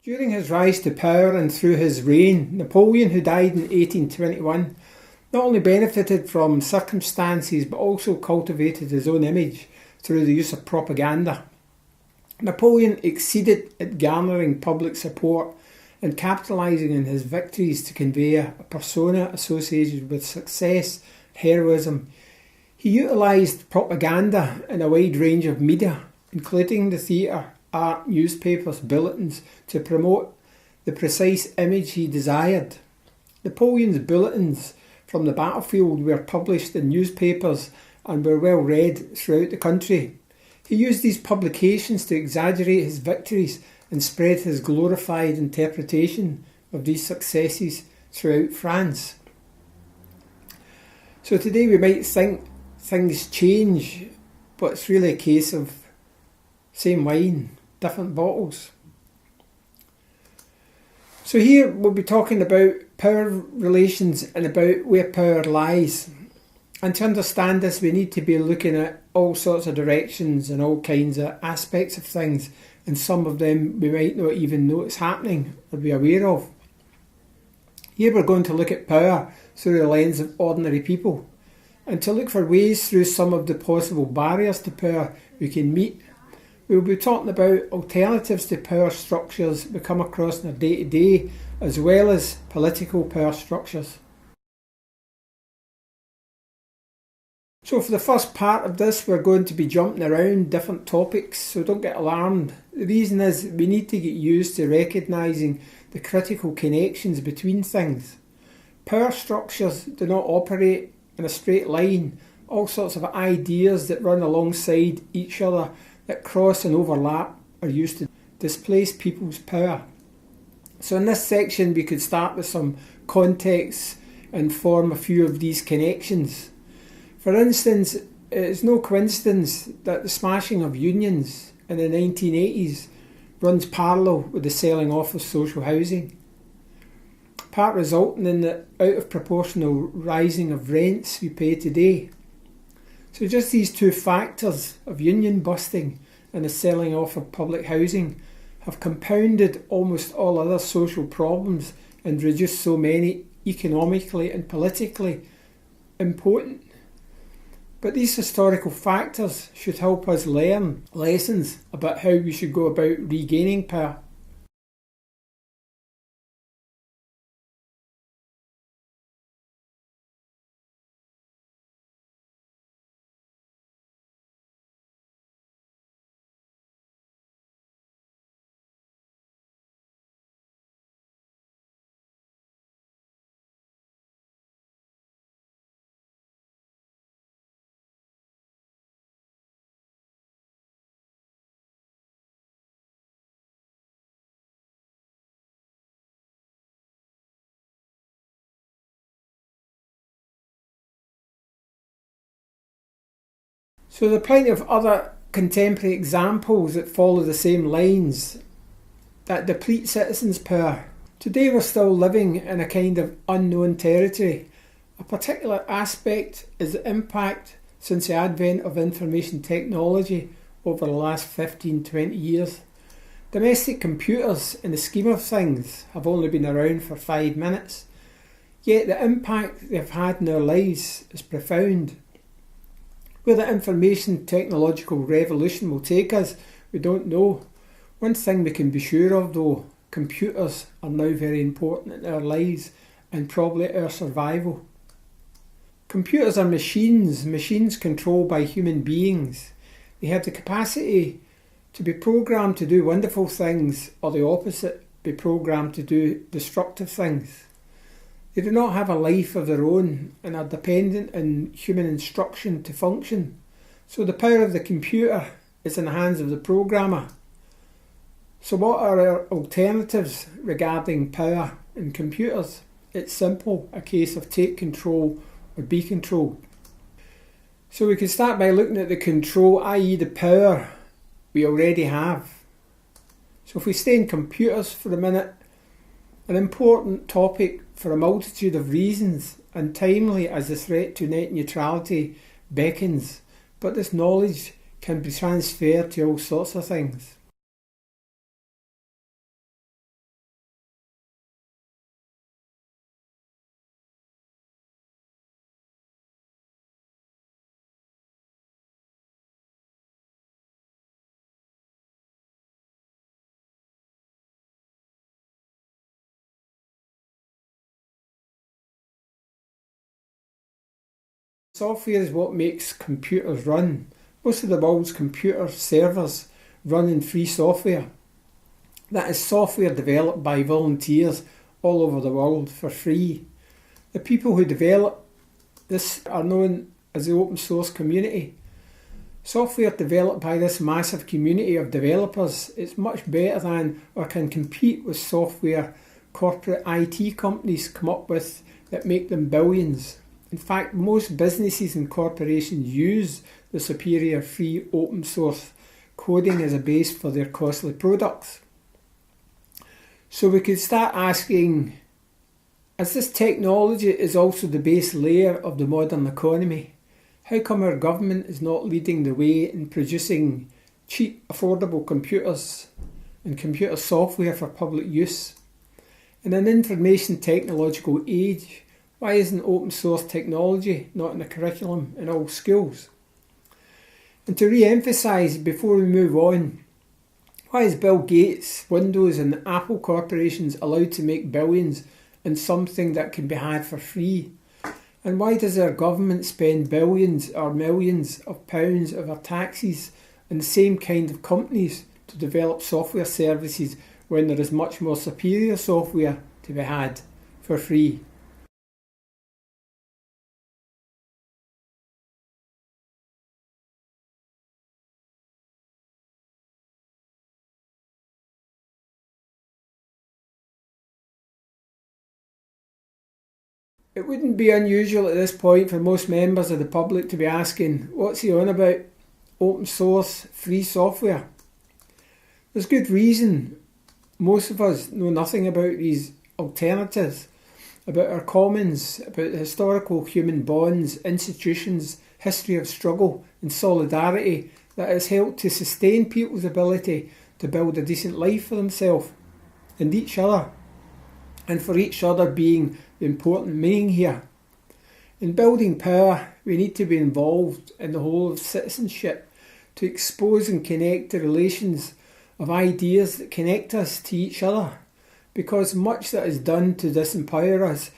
During his rise to power and through his reign, Napoleon, who died in 1821, not only benefited from circumstances but also cultivated his own image through the use of propaganda. Napoleon exceeded at garnering public support and capitalising on his victories to convey a persona associated with success, heroism. He utilised propaganda in a wide range of media, including the theatre, art, newspapers, bulletins, to promote the precise image he desired. Napoleon's bulletins from the battlefield were published in newspapers and were well read throughout the country. He used these publications to exaggerate his victories and spread his glorified interpretation of these successes throughout France. So today we might think things change, but it's really a case of same wine, different bottles. So here we'll be talking about power relations and about where power lies. And to understand this, we need to be looking at all sorts of directions and all kinds of aspects of things, and some of them we might not even know it's happening or be aware of. Here we're going to look at power through the lens of ordinary people, and to look for ways through some of the possible barriers to power we can meet. We'll be talking about alternatives to power structures we come across in our day-to-day, as well as political power structures. So for the first part of this, we're going to be jumping around different topics, so don't get alarmed. The reason is we need to get used to recognising the critical connections between things. Power structures do not operate in a straight line. All sorts of ideas that run alongside each other, that cross and overlap, are used to displace people's power. So in this section we could start with some context and form a few of these connections. For instance, it is no coincidence that the smashing of unions in the 1980s runs parallel with the selling off of social housing, part resulting in the out of proportional rising of rents we pay today. So just these two factors of union busting and the selling off of public housing have compounded almost all other social problems and reduced so many economically and politically important. But these historical factors should help us learn lessons about how we should go about regaining power. So there are plenty of other contemporary examples that follow the same lines, that deplete citizens' power. Today we're still living in a kind of unknown territory. A particular aspect is the impact since the advent of information technology over the last 15-20 years. Domestic computers, in the scheme of things, have only been around for 5 minutes, yet the impact they've had in our lives is profound. Where the information technological revolution will take us, we don't know. One thing we can be sure of though, computers are now very important in our lives and probably our survival. Computers are machines controlled by human beings. They have the capacity to be programmed to do wonderful things, or the opposite, be programmed to do destructive things. They do not have a life of their own and are dependent on human instruction to function. So the power of the computer is in the hands of the programmer. So what are our alternatives regarding power in computers? It's simple, a case of take control or be controlled. So we can start by looking at the control, i.e. the power we already have. So if we stay in computers for a minute, an important topic for a multitude of reasons, and timely as the threat to net neutrality beckons, but this knowledge can be transferred to all sorts of things. Software is what makes computers run. Most of the world's computer servers run in free software. That is software developed by volunteers all over the world for free. The people who develop this are known as the open source community. Software developed by this massive community of developers is much better than or can compete with software corporate IT companies come up with that make them billions. In fact, most businesses and corporations use the superior free open source coding as a base for their costly products. So we could start asking, as this technology is also the base layer of the modern economy, how come our government is not leading the way in producing cheap, affordable computers and computer software for public use? In an information technological age, why isn't open source technology not in the curriculum in all schools? And to re-emphasise before we move on, why is Bill Gates, Windows and Apple corporations allowed to make billions in something that can be had for free? And why does our government spend billions or millions of pounds of our taxes on the same kind of companies to develop software services when there is much more superior software to be had for free? It wouldn't be unusual at this point for most members of the public to be asking, what's he on about? Open source, free software? There's good reason most of us know nothing about these alternatives, about our commons, about the historical human bonds, institutions, history of struggle and solidarity that has helped to sustain people's ability to build a decent life for themselves and each other, and for each other being the important meaning here. In building power, we need to be involved in the whole of citizenship to expose and connect the relations of ideas that connect us to each other, because much that is done to disempower us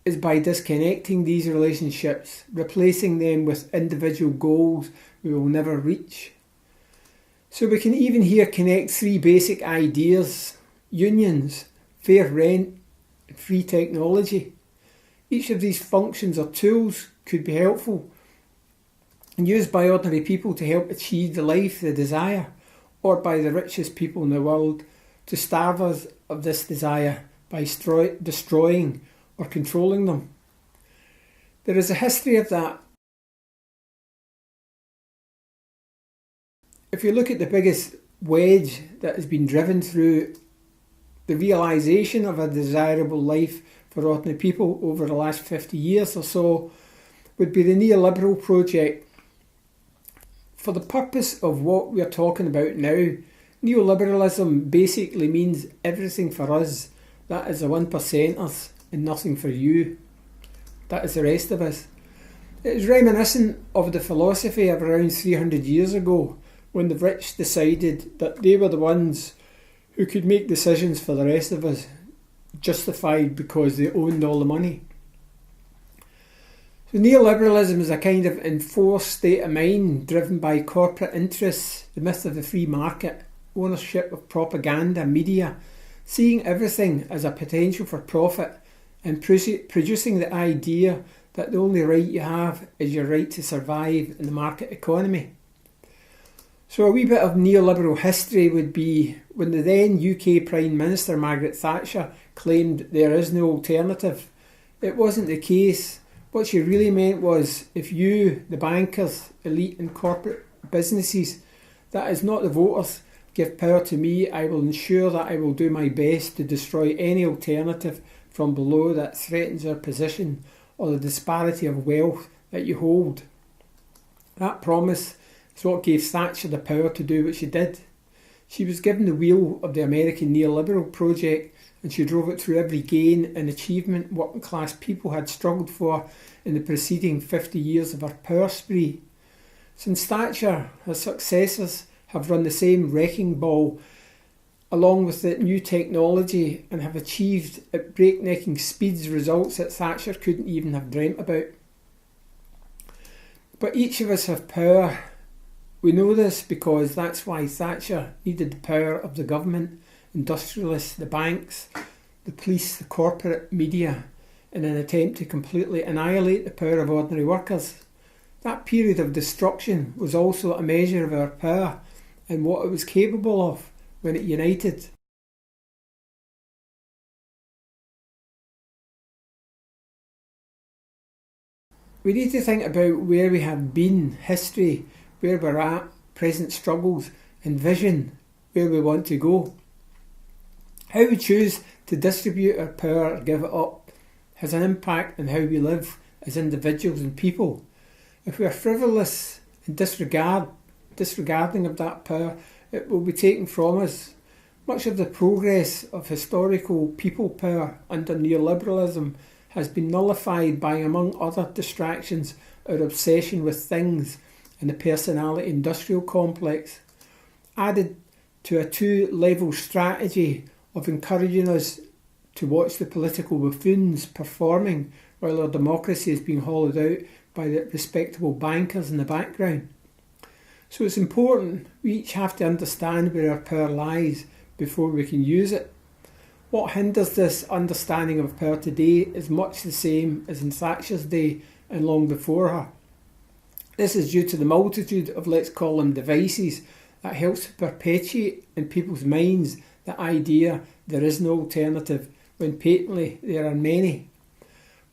is by disconnecting these relationships, replacing them with individual goals we will never reach. So we can even here connect three basic ideas: unions, fair rent, and free technology. Each of these functions or tools could be helpful and used by ordinary people to help achieve the life they desire, or by the richest people in the world to starve us of this desire by destroying or controlling them. There is a history of that. If you look at the biggest wedge that has been driven through the realisation of a desirable life for ordinary people over the last 50 years or so, would be the Neoliberal Project. For the purpose of what we are talking about now, neoliberalism basically means everything for us. That is the 1%ers and nothing for you. That is the rest of us. It is reminiscent of the philosophy of around 300 years ago, when the rich decided that they were the ones who could make decisions for the rest of us, justified because they owned all the money. So neoliberalism is a kind of enforced state of mind driven by corporate interests, the myth of the free market, ownership of propaganda, media, seeing everything as a potential for profit and producing the idea that the only right you have is your right to survive in the market economy. So a wee bit of neoliberal history would be when the then UK Prime Minister Margaret Thatcher claimed there is no alternative. It wasn't the case. What she really meant was, if you, the bankers, elite and corporate businesses, that is not the voters, give power to me, I will ensure that I will do my best to destroy any alternative from below that threatens our position or the disparity of wealth that you hold. That promise is what gave Thatcher the power to do what she did. She was given the wheel of the American Neoliberal Project, and she drove it through every gain and achievement working class people had struggled for in the preceding 50 years of her power spree. Since Thatcher, her successors have run the same wrecking ball along with the new technology and have achieved at breaknecking speeds results that Thatcher couldn't even have dreamt about. But each of us have power. We know this because that's why Thatcher needed the power of the government, industrialists, the banks, the police, the corporate media, in an attempt to completely annihilate the power of ordinary workers. That period of destruction was also a measure of our power and what it was capable of when it united. We need to think about where we have been, history, where we're at, present struggles, and vision, where we want to go. How we choose to distribute our power or give it up has an impact on how we live as individuals and people. If we are frivolous and disregarding of that power, it will be taken from us. Much of the progress of historical people power under neoliberalism has been nullified by, among other distractions, our obsession with things and the personality industrial complex, added to a two-level strategy of encouraging us to watch the political buffoons performing while our democracy is being hollowed out by the respectable bankers in the background. So it's important we each have to understand where our power lies before we can use it. What hinders this understanding of power today is much the same as in Thatcher's day and long before her. This is due to the multitude of, let's call them, devices that helps to perpetuate in people's minds the idea there is no alternative when patently there are many.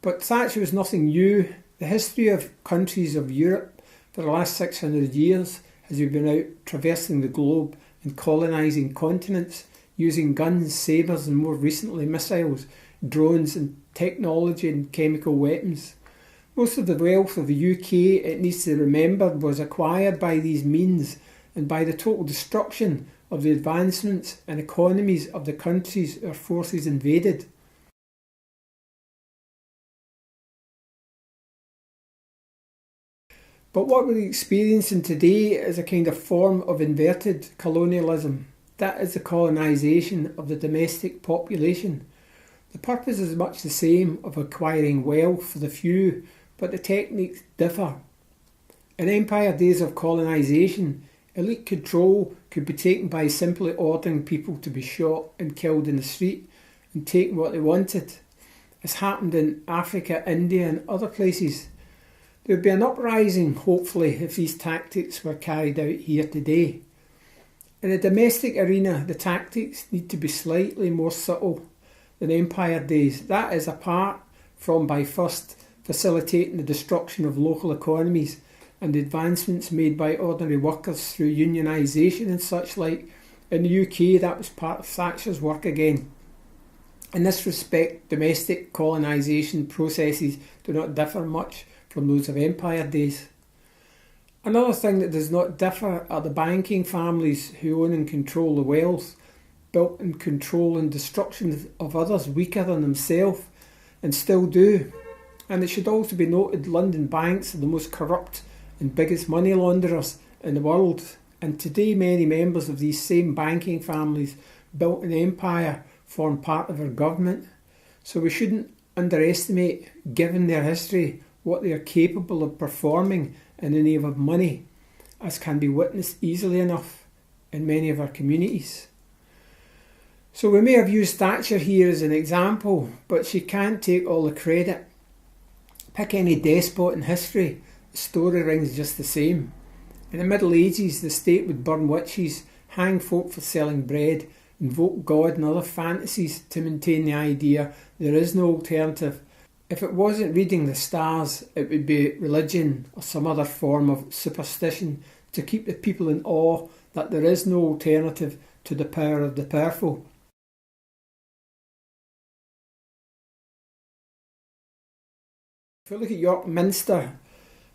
But Thatcher was nothing new. The history of countries of Europe for the last 600 years as we've been out traversing the globe and colonising continents, using guns, sabres and more recently missiles, drones and technology and chemical weapons. Most of the wealth of the UK, it needs to be remembered, was acquired by these means and by the total destruction of the advancements and economies of the countries our forces invaded. But what we're experiencing today is a kind of form of inverted colonialism. That is the colonisation of the domestic population. The purpose is much the same, of acquiring wealth for the few, but the techniques differ. In empire days of colonisation, elite control could be taken by simply ordering people to be shot and killed in the street and taking what they wanted, as happened in Africa, India and other places. There would be an uprising, hopefully, if these tactics were carried out here today. In the domestic arena, the tactics need to be slightly more subtle than empire days. That is apart from by first facilitating the destruction of local economies and the advancements made by ordinary workers through unionisation and such like. In the UK, that was part of Thatcher's work again. In this respect, domestic colonisation processes do not differ much from those of empire days. Another thing that does not differ are the banking families who own and control the wealth, built in control and destruction of others weaker than themselves, and still do. And it should also be noted London banks are the most corrupt and biggest money launderers in the world, and today many members of these same banking families built an empire form part of our government. So we shouldn't underestimate, given their history, what they are capable of performing in the name of money, as can be witnessed easily enough in many of our communities. So we may have used Thatcher here as an example, but she can't take all the credit. Pick any despot in history, the story rings just the same. In the Middle Ages, the state would burn witches, hang folk for selling bread, invoke God and other fantasies to maintain the idea there is no alternative. If it wasn't reading the stars, it would be religion or some other form of superstition to keep the people in awe that there is no alternative to the power of the powerful. If we look at York Minster,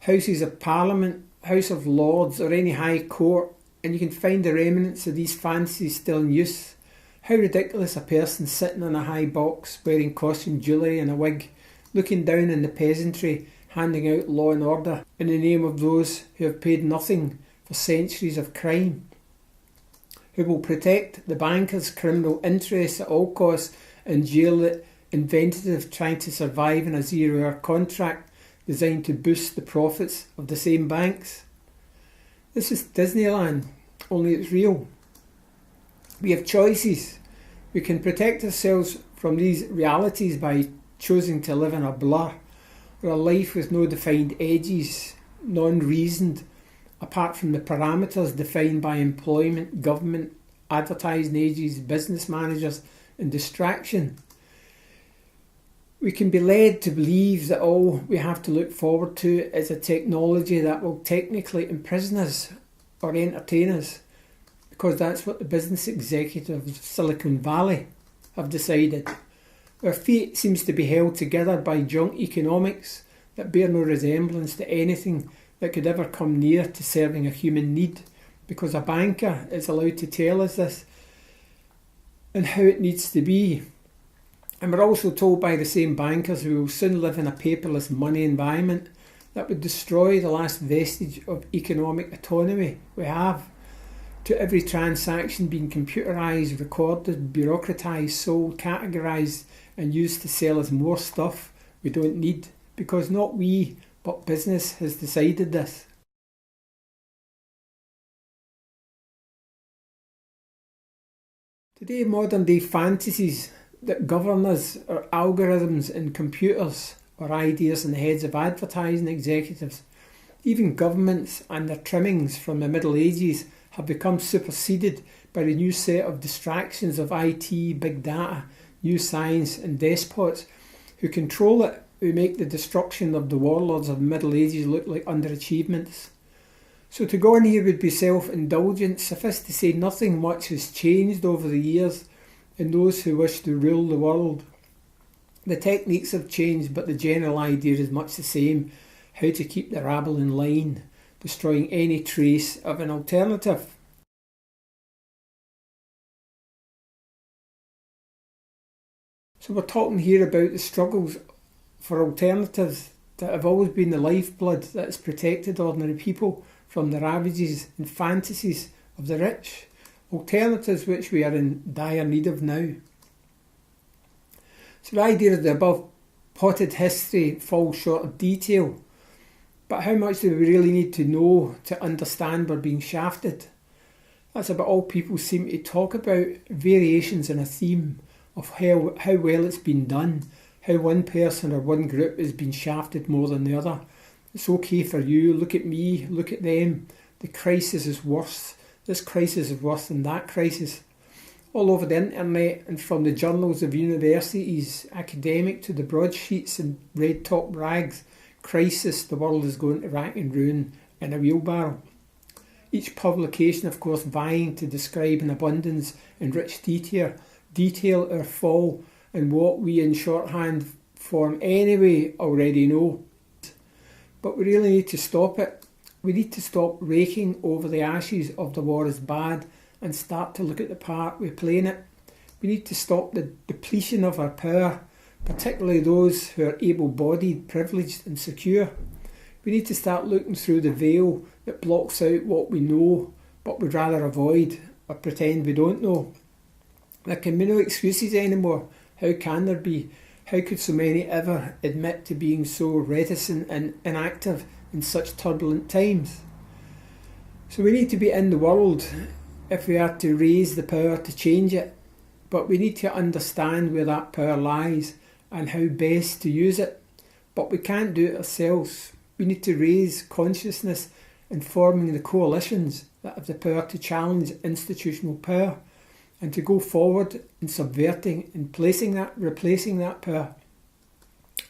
Houses of Parliament, House of Lords or any High Court, and you can find the remnants of these fancies still in use. How ridiculous a person sitting on a high box, wearing costume jewellery and a wig, looking down on the peasantry, handing out law and order in the name of those who have paid nothing for centuries of crime, who will protect the bankers' criminal interests at all costs and jail the inventive trying to survive in a zero-hour contract designed to boost the profits of the same banks. This is Disneyland, only it's real. We have choices. We can protect ourselves from these realities by choosing to live in a blur, or a life with no defined edges, non-reasoned, apart from the parameters defined by employment, government, advertising agencies, business managers, and distraction. We can be led to believe that all we have to look forward to is a technology that will technically imprison us or entertain us, because that's what the business executives of Silicon Valley have decided. Our fate seems to be held together by junk economics that bear no resemblance to anything that could ever come near to serving a human need, because a banker is allowed to tell us this and how it needs to be. And we're also told by the same bankers we will soon live in a paperless money environment that would destroy the last vestige of economic autonomy we have, to every transaction being computerised, recorded, bureaucratised, sold, categorised and used to sell us more stuff we don't need, because not we but business has decided this. Today, modern day fantasies that govern us are algorithms in computers or ideas in the heads of advertising executives. Even governments and their trimmings from the Middle Ages have become superseded by the new set of distractions of IT, big data, new science and despots who control it, who make the destruction of the warlords of the Middle Ages look like underachievements. So to go on here would be self-indulgent. Suffice to say, nothing much has changed over the years in those who wish to rule the world. The techniques have changed, but the general idea is much the same: how to keep the rabble in line, destroying any trace of an alternative. So we're talking here about the struggles for alternatives that have always been the lifeblood that has protected ordinary people from the ravages and fantasies of the rich. Alternatives which we are in dire need of now. So the idea of the above potted history falls short of detail. But how much do we really need to know to understand we're being shafted? That's about all people seem to talk about, variations in a theme of how well it's been done, how one person or one group has been shafted more than the other. It's okay for you, look at me, look at them. The crisis is worse. This crisis is worse than that crisis. All over the internet and from the journals of universities, academic to the broadsheets and red top rags, crisis, the world is going to rack and ruin in a wheelbarrow. Each publication, of course, vying to describe in abundance and rich detail our fall and what we in shorthand form anyway already know. But we really need to stop it. We need to stop raking over the ashes of the war is bad and start to look at the part we play in it. We need to stop the depletion of our power, particularly those who are able-bodied, privileged and secure. We need to start looking through the veil that blocks out what we know but would rather avoid or pretend we don't know. There can be no excuses anymore. How can there be? How could so many ever admit to being so reticent and inactive in such turbulent times? So we need to be in the world if we are to raise the power to change it. But we need to understand where that power lies and how best to use it. But we can't do it ourselves. We need to raise consciousness in forming the coalitions that have the power to challenge institutional power and to go forward in subverting and replacing that power.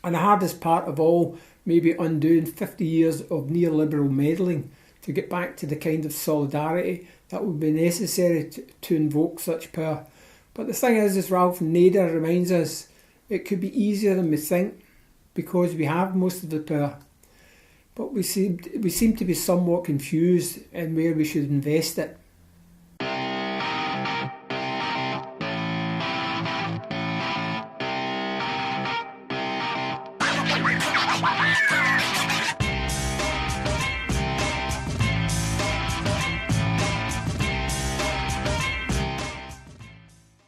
And the hardest part of all may be undoing 50 years of neoliberal meddling to get back to the kind of solidarity that would be necessary to invoke such power. But the thing is, as Ralph Nader reminds us, it could be easier than we think because we have most of the power. But we seem to be somewhat confused in where we should invest it.